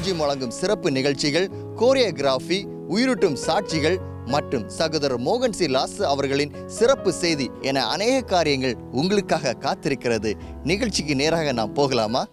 Gym வழங்கும் சிறப்பு நிகழ்ச்சிகள், கோரியோகிராஃபி, உயிரூட்டும் சாட்சிகள் மற்றும் சகோதரர் மோகன் சி லாஸ் அவர்களின் சிறப்பு செய்தி என அநேக காரியங்கள் உங்களுக்காக காத்திருக்கிறது. நிகழ்ச்சிக்கு நேராக நாம் போகலாமா?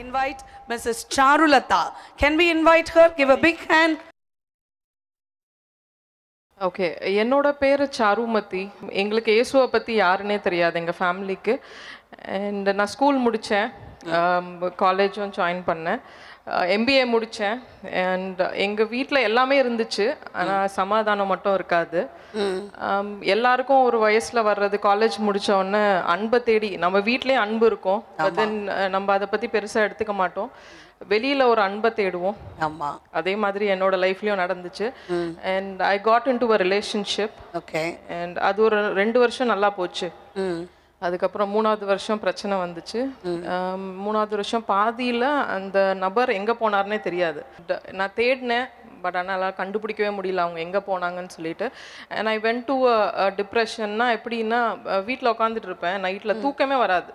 Invite Mrs. Charulata. Can we invite her? Give a big hand. Okay, என்னோட பேர் சாருமதி. எங்களுக்கு இயேசுவை பற்றி யாருன்னே தெரியாது எங்கள் ஃபேமிலிக்கு. அண்ட் நான் ஸ்கூல் முடித்தேன், காலேஜும் ஜாயின் பண்ணேன், MBA முடித்தேன். அண்ட் எங்கள் வீட்டில் எல்லாமே இருந்துச்சு, ஆனால் சமாதானம் மட்டும் இருக்காது. எல்லாருக்கும் ஒரு வயசில் வர்றது, காலேஜ் முடித்த உடனே அன்பை தேடி, நம்ம வீட்லேயே அன்பு இருக்கும், தென் நம்ம அதை பற்றி பெருசாக எடுத்துக்க மாட்டோம், வெளியில் ஒரு அன்பை தேடுவோம். ஆமாம், அதே மாதிரி என்னோட லைஃப்லேயும் நடந்துச்சு. And I got in to a relationship. Okay. And அது ஒரு 2 வருஷம் நல்லா போச்சு. அதுக்கப்புறம் 3வது வருஷம் பிரச்சனை வந்துச்சு. 3வது வருஷம் பாதியில் அந்த நபர் எங்கே போனார்னே தெரியாது. நான் தேடினேன், பட் ஆனால் கண்டுபிடிக்கவே முடியல அவங்க எங்கே போனாங்கன்னு சொல்லிட்டு. And I went to a டிப்ரெஷன்னா, எப்படின்னா வீட்டில் உட்காந்துட்டு இருப்பேன், நைட்டில் தூக்கமே வராது.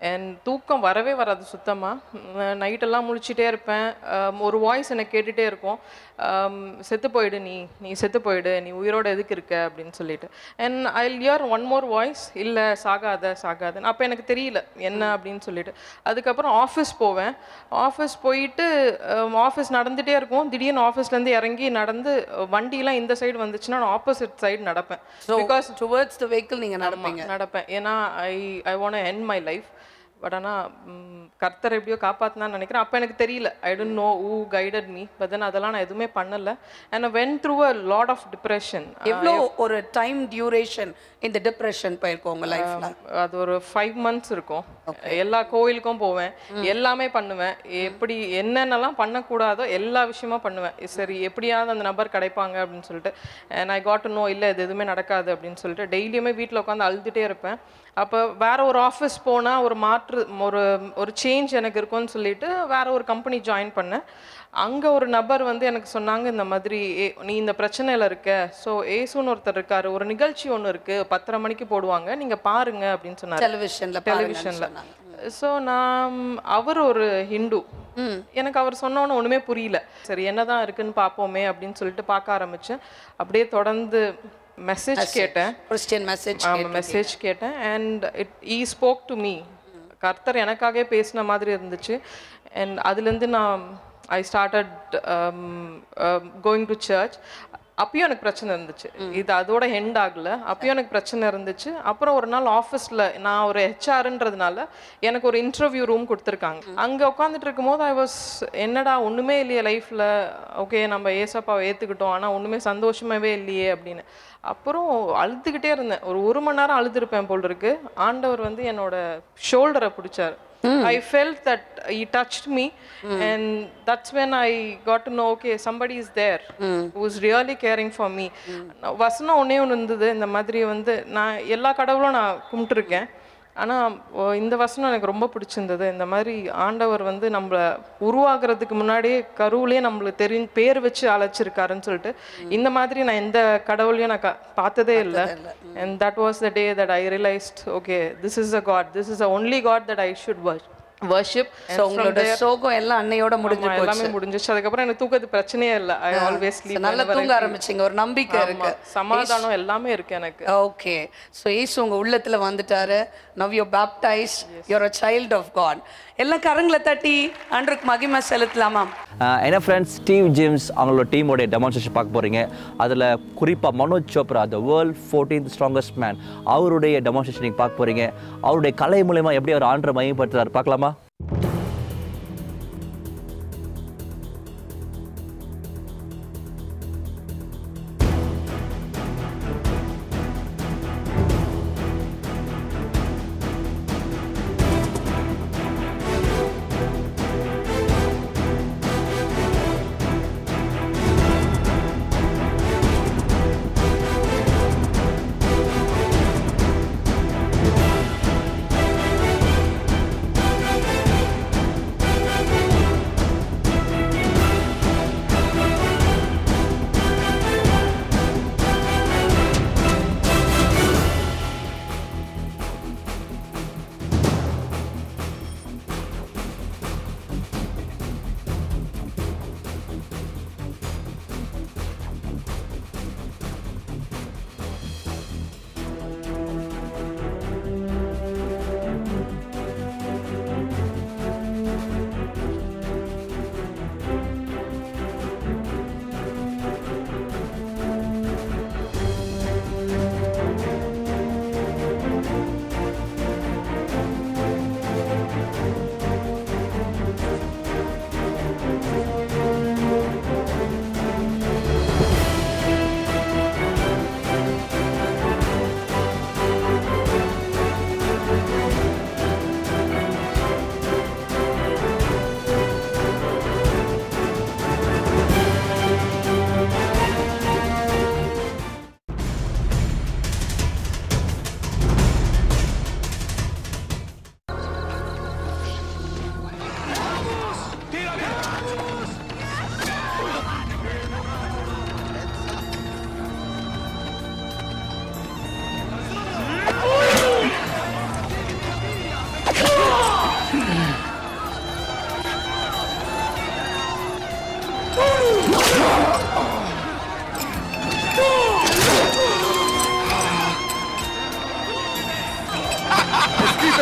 அண்ட் தூக்கம் வரவே வராது சுத்தமாக. நைட்டெல்லாம் முழிச்சிட்டே இருப்பேன். ஒரு வாய்ஸ் எனக்கு கேட்டுகிட்டே இருக்கும், செத்து போயிடு, நீ செத்து போயிடு, நீ உயிரோடு எதுக்கு இருக்க அப்படின்னு சொல்லிட்டு. And I here one more voice, இல்லை சாகாதன்னு. அப்போ எனக்கு தெரியல என்ன அப்படின்னு சொல்லிட்டு. அதுக்கப்புறம் ஆஃபீஸ் போவேன். ஆஃபீஸ் போயிட்டு ஆஃபீஸ் நடந்துகிட்டே இருக்கும். திடீர்னு ஆஃபீஸ்லேருந்து இறங்கி நடந்து வண்டியெலாம் இந்த சைடு வந்துச்சுன்னா நான் ஆப்போசிட் சைடு நடப்பேன். பிகாஸ் டுவர்ட்ஸ் த வெஹிக்கிள் நீங்கள் நடப்பேன். ஏன்னா I want to end my life. But ஆனால் கர்த்தர் எப்படியோ காப்பாற்றினான்னு நினைக்கிறேன். அப்போ எனக்கு தெரியல, I don't know who guided me. But then அதெல்லாம் நான் எதுவுமே பண்ணலை. And I went through a lot of depression. எவ்வளோ ஒரு டைம் டியூரேஷன் இந்த டிப்ரெஷன் போயிருக்கோம் உங்கள் லைஃப்பில்? அது ஒரு 5 months இருக்கும். எல்லா கோயிலுக்கும் போவேன், எல்லாமே பண்ணுவேன், எப்படி என்னென்னலாம் பண்ணக்கூடாதோ எல்லா விஷயமும் பண்ணுவேன். சரி, எப்படியாவது அந்த நபர் கிடைப்பாங்க அப்படின்னு சொல்லிட்டு. And I got to know, இல்லை இது எதுவுமே நடக்காது அப்படின்னு சொல்லிட்டு டெய்லியுமே வீட்டில் உட்காந்து அழுதுகிட்டே இருப்பேன். அப்போ வேறு ஒரு ஆஃபீஸ் போனால் ஒரு சேஞ்ச் எனக்கு இருக்கும்னு சொல்லிட்டு வேறு ஒரு கம்பெனி ஜாயின் பண்ணேன். அங்கே ஒரு நபர் வந்து எனக்கு சொன்னாங்க, இந்த மாதிரி நீ இந்த பிரச்சனையில் இருக்க, ஸோ ஏசுன்னு ஒருத்தர் இருக்கார், ஒரு நிகழ்ச்சி ஒன்று இருக்குது, 10:30 மணிக்கு போடுவாங்க, நீங்கள் பாருங்க அப்படின்னு சொன்னார் டெலிவிஷனில். ஸோ அவர் ஒரு ஹிந்து. எனக்கு அவர் சொன்னோன்னு ஒன்றுமே புரியல. சரி, என்னதான் இருக்குன்னு பார்ப்போமே அப்படின்னு சொல்லிட்டு பார்க்க ஆரம்பித்தேன். அப்படியே தொடர்ந்து மெசேஜ் கேட்டேன், மெசேஜ் கேட்டேன். And he spoke to me. கர்த்தர் எனக்காகவே பேசின மாதிரி இருந்துச்சு. அண்ட் அதுலேருந்து நான் I started going to church. அப்பயும் எனக்கு பிரச்சனை இருந்துச்சு, இது அதோட ஹெண்ட் ஆகலை. அப்பயும் எனக்கு பிரச்சனை இருந்துச்சு. அப்புறம் ஒரு நாள் ஆஃபீஸில் நான் ஒரு ஹெச்ஆர்ன்றதுனால எனக்கு ஒரு இன்டர்வியூ ரூம் கொடுத்துருக்காங்க. அங்கே உட்காந்துட்டு இருக்கும்போது ஐ வாஸ், என்னடா ஒன்றுமே இல்லையே லைஃப்பில், ஓகே நம்ம ஏசப்பாவை ஏற்றுக்கிட்டோம், ஆனால் ஒன்றுமே சந்தோஷமாகவே இல்லையே அப்படின்னு. அப்புறம் அழுதுகிட்டே இருந்தேன். ஒரு 1 மணி நேரம் அழுதுருப்பேன் போல் இருக்கு. ஆண்டவர் வந்து என்னோட ஷோல்டரை பிடிச்சார். I felt that he touched me, and that's when I got to know, okay, somebody is there who is really caring for me. வசனம் ஒன்று இருந்தது, இந்த மாதிரி வந்து நான் எல்லா கடவுளும் நான் கும்பிட்டுருக்கேன், ஆனால் இந்த வசனம் எனக்கு ரொம்ப பிடிச்சிருந்தது. இந்த மாதிரி ஆண்டவர் வந்து நம்மளை உருவாகிறதுக்கு முன்னாடியே கருவிலே நம்மளுக்கு பேர் வச்சு அழைச்சிருக்காருன்னு சொல்லிட்டு, இந்த மாதிரி நான் எந்த கடவுளையும் நான் பார்த்ததே இல்லை. And that was the day that I realized, okay, this is a God, this is the only God that I should worship. So உங்களோட சோகம் எல்லாம் அன்னையோட முடிஞ்சு போச்சு, எல்லாமே முடிஞ்சிச்சு. அதுக்கப்புறம் எனக்கு தூக்கத்து பிரச்சனையே இல்லை. I always sleep. நல்லா தூங்க ஆரம்பிச்சீங்க, ஒரு நம்பிக்கை இருக்கு, சமாதானம் எல்லாமே இருக்கு எனக்கு. ஓகே, ஸோ இயேசு உங்க உள்ளத்துல வந்துட்டாரு. Now you're baptized, you're a child of God. எல்லாம் கரங்களை தட்டி ஆண்டவருக்கு மகிமை செலுத்தலாமா? என்ன ஃப்ரெண்ட்ஸ், ஸ்டீவ் ஜிம்ஸ் அவங்களோட டீமோடைய டெமான்ஸ்ட்ரேஷன் பார்க்க போகிறீங்க. அதில் குறிப்பாக Manoj Chopra, the world 14th strongest man, அவருடைய டெமான்ஸ்ட்ரேஷன் நீங்கள் பார்க்க போகிறீங்க. அவருடைய கலை மூலமா எப்படி அவர் ஆண்டரை மையப்படுத்துறாரு பார்க்கலாமா?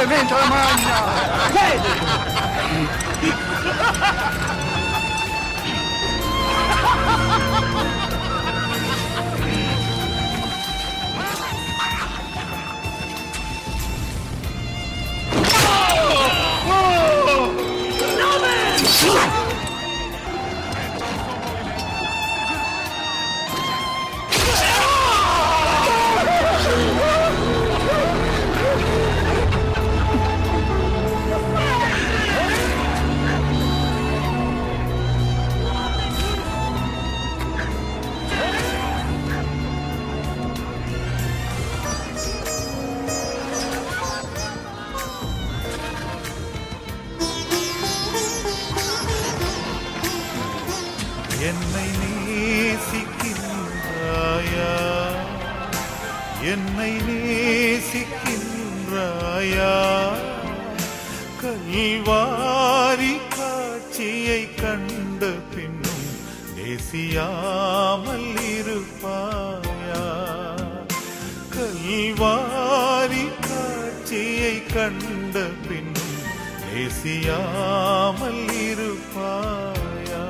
dentro la magna! என்னை நேசிக்கின்றாயா என்னை நேசிக்கின்றாயா கல்வாரி காட்சியை கண்ட பின்னும் நேசியாமல் இருப்பாயா கல்வாரி காட்சியை கண்ட பின்னும் நேசியாமல் இருப்பாயா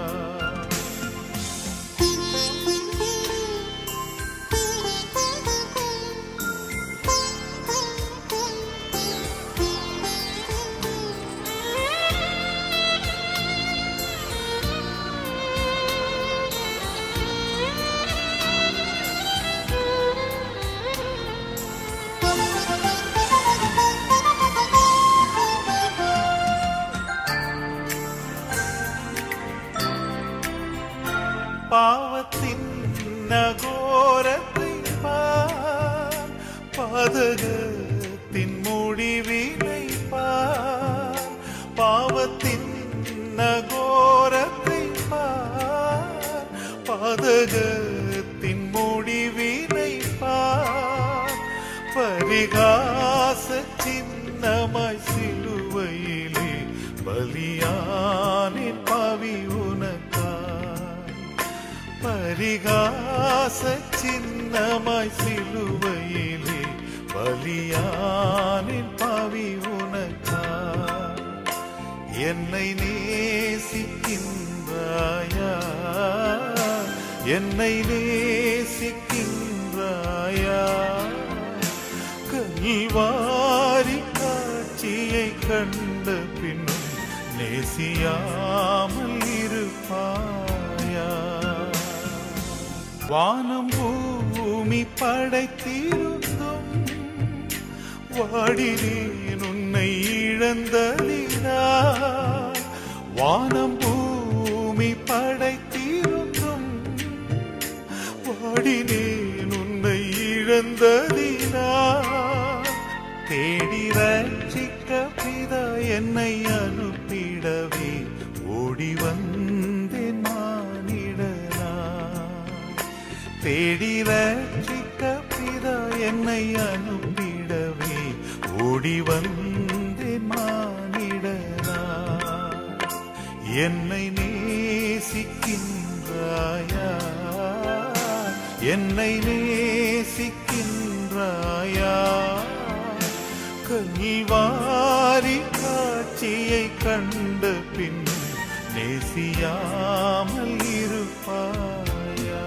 பாவத்தின் நகோரத்தை பார் பாதகத்தின் முடிவினை பார் பாவத்தின் நகோரத்தை பார் பாதகத்தின் முடிவினை பார் பரிகாச சின்னமாய் சிலுவையிலே பலியானின் பாவி பரிகாச சின்னமாய் சிலுவையிலே பலியானின் பாவி உனக்காய் என்னை நேசிக்கின்றாயா என்னை நேசிக்கின்றாயா கல்வாரி காட்சியை கண்ட பின்னும் நேசியாமல் இருப்பாயா வானம் பூமி படைத்திருந்தும் வாடினேன் உன்னை இழந்ததினா வானம் பூமி படைத்திருந்தும் வாடினேன் உன்னை இழந்ததினா தேடி ரட்சிக்க பிதா என்னை அனுப்பிடவே ஓடி வந்தேன் மானிடனா தேடி ரட்சிக்க பிதா என்னை அனுப்பிடவே ஓடி வந்தேன் மானிடனா என்னை நேசிக்கின்றாயா என்னை நேசிக்கின்றாயா கல்வாரி காட்சியை கண்ட பின் நேசியாமல் இருப்பாயா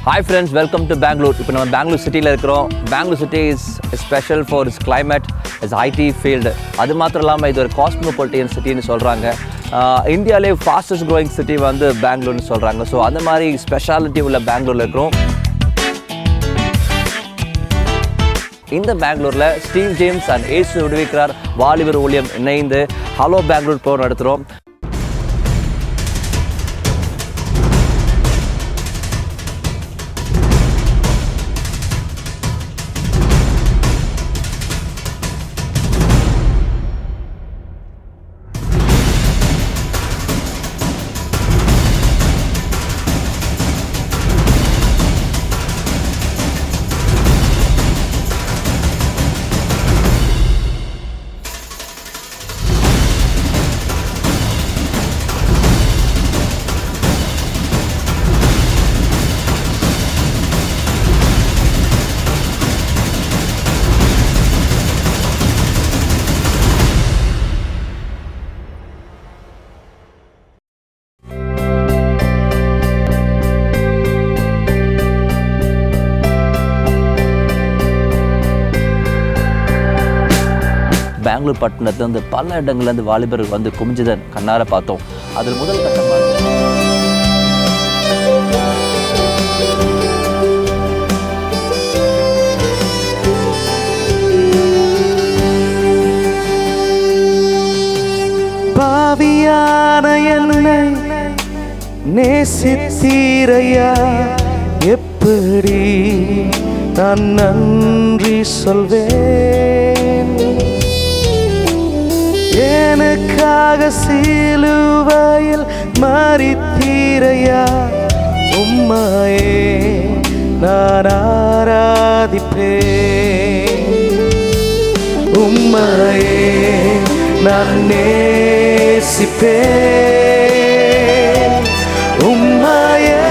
Hi friends, welcome to Bangalore. இப்போ நம்ம பெங்களூர் சிட்டியில் இருக்கிறோம். Bangalore city is special for its climate, its IT field. அது மாத்திரம் இல்லாமல் இது ஒரு காஸ்மோபாலிட்டியன் சிட்டின்னு சொல்கிறாங்க. இந்தியாவிலே ஃபாஸ்டஸ்ட் க்ரோயிங் சிட்டி வந்து பெங்களூர்னு சொல்கிறாங்க. ஸோ அந்த மாதிரி ஸ்பெஷாலிட்டி உள்ள பெங்களூரில் இருக்கிறோம். இந்த பெங்களூரில் ஸ்டீவ் ஜேம்ஸ் அண்ட் ஏசு விடுவிக்கிறார் வாலிபர் ஊழியம் இணைந்து ஹலோ பெங்களூர் ப்ரோக்ராம் நடத்துகிறோம். பெங்களூர் பட்டணத்துலேருந்து பல இடங்கள்லேருந்து வாலிபர்கள் வந்து குமிஞ்சதை கண்ணார பார்த்தோம். அதில் முதல் கட்டமாக பாவியான என்னை நேசித்தீரையா, எப்படி நான் நன்றி சொல்வேன். எனக்காக சிலுவையில் மரித்தீரையா, உம்மையே நான் ஆராதிப்பேன். உம்மையே நான் நேசிப்பேன். உம்மையே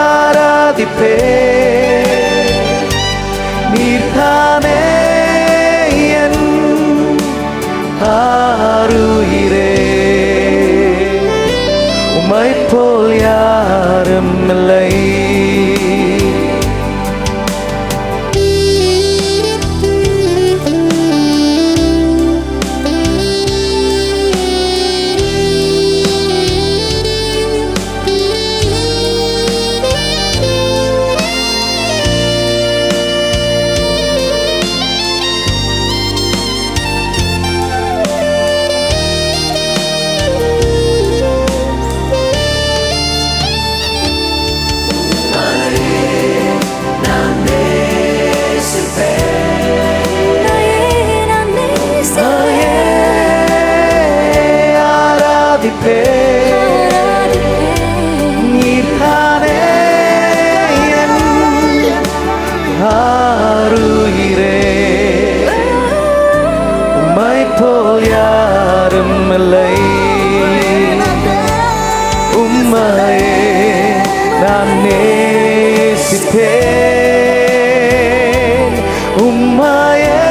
ஆராதிப்பேன். நீர்தானே என் ஆருயிரே, உம்மை போல் யாரும் இல்லை. நீர்தானே என் ஆருயிரே, உம்மை போல் யாரும் இல்லை. உம்மையே நான் நேசிப்பேன். உம்மையே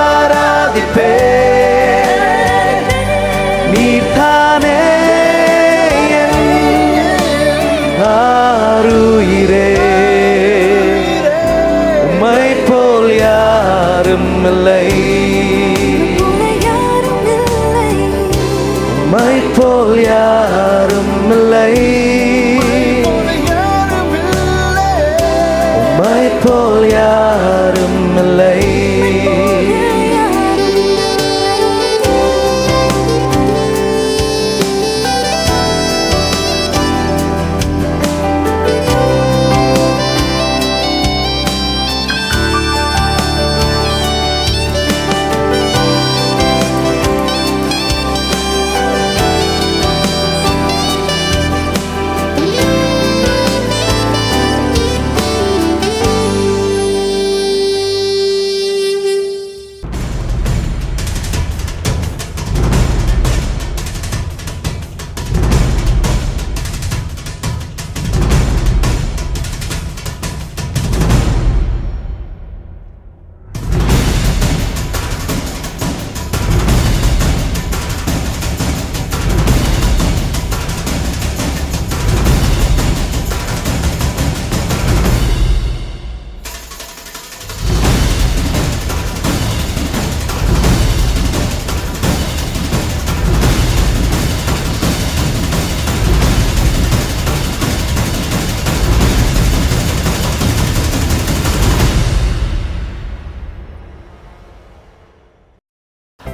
ஆராதிப்பேன். நீர்தானே என் ஆருயிரே, உம்மை போல் யாரும் இல்லை. உம்மை போல் யாரும் இல்லை. உம்மை போல் யாரும் இல்லை.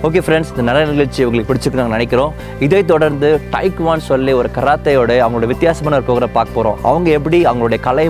ஓகே ஃப்ரெண்ட்ஸ், இந்த நல்ல நிகழ்ச்சி உங்களுக்கு பிடிச்சிருக்கு நாங்கள் நினைக்கிறோம். இதை தொடர்ந்து டைக்வான் சொல்லி ஒரு கராத்தையோட அவங்களோட வித்தியாசமான ஒரு ப்ரோக்ராம் பார்க்க போகிறோம். அவங்க எப்படி அவங்களுடைய கலை